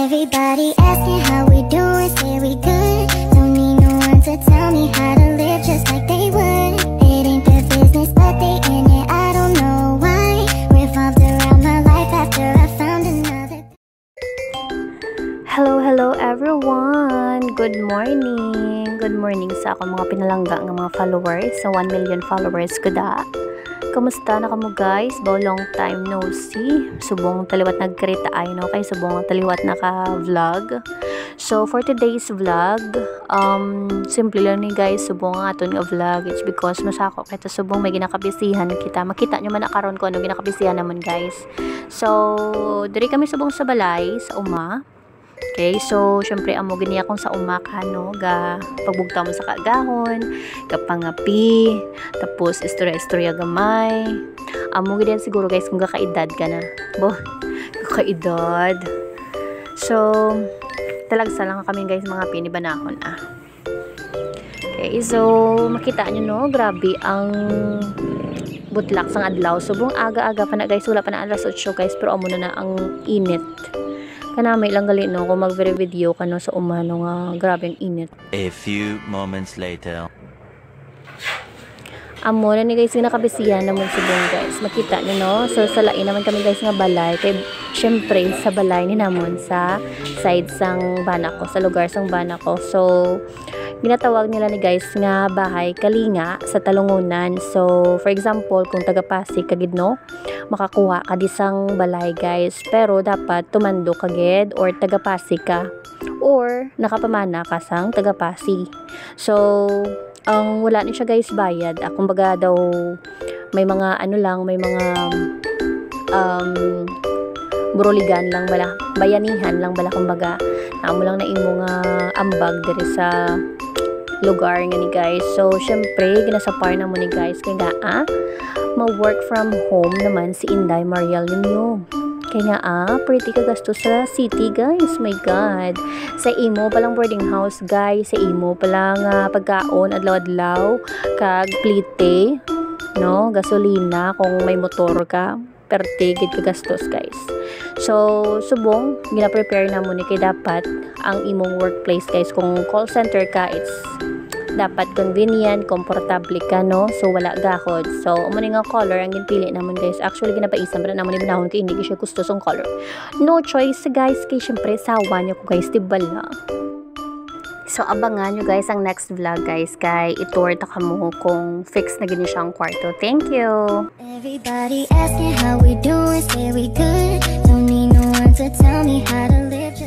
Everybody asking how we doing, say we good. Don't need no one to tell me how to live just like they would. It ain't their business, but they in it, I don't know why. Revolved around my life after I found another. Hello everyone! Good morning! Good morning sa akong mga pinalangga ng mga followers, sa 1 million followers ko da. Kamusta na kamo guys? Bao long time no see. Subong taliwat nagkrita ay no kay subong taliwat naka-vlog. So for today's vlog, simple lang ni guys, subong nga aton nga vlog. It's because masako kay ta subong may ginakabisihan kita. Makita nyo man na karon ko ano ginakabisihan naman guys. So diri kami subong sa balay sa uma. Okay, so syempre amo gini akong sa umak no ga pagbugtaw mo sa kagahon, kapangapi, tapos istorya gamay. Amo gid siguro guys kung gakaedad ka na. Bo, gakaedad. So talagsa lang kami guys mga pinibanahon Okay, so makita nyo no, grabe ang butlak sang adlaw. Subong aga-aga pa na guys, wala pa na alas 8 guys, pero amo na ang init. Kana may lang gali no kung mag-video ka no sa umano nga grabeng init. A few moments later. Amo na ni guys nakabisihan namon subong guys. Makita niyo no. So sa lain naman kami guys nga balay kay syempre sa balay ni namon sa side sang bana ko, sa lugar sang bana ko. So ginatawag nila ni guys nga bahay kalinga sa talungunan. So for example kung taga Pasig kagid no, makakuha ka di sang balay guys, pero dapat tumando kagid or taga Pasig ka or nakapamana ka sang taga Pasig. So ang wala ni siya guys bayad. Kumbaga daw may mga ano lang, may mga buroligan lang bala, bayanihan lang bala kumbaga. Amo lang na imo nga ambag diri sa lugar nga ni guys. So syempre ginasapar na mo ni guys kay nga ma-work from home naman si Inday Mariel ninyo. Kaya nga pretty ka gasto sa city guys. My god, sa imo palang boarding house guys, sa imo palang pagkaon adlaw-adlaw kag plite no, gasolina kung may motor ka, perte gid ka gastos guys. So subong gina-prepare na mo ni kay dapat ang imong workplace guys, kung call center ka, it's dapat convenient, komportable ka no, so wala gahod. So amo ni nga color ang ginpili namon guys. Actually ginapaisam ra namon ni binahon kay hindi siya gusto song color. No choice guys kay syempre sawa niyo ko guys tibala. So abangan nyo guys ang next vlog guys, kay itour ta kamo kung fix na gini siyang kwarto. Thank you. Everybody asking how we doing, say we good. Don't need no one to tell me how to live.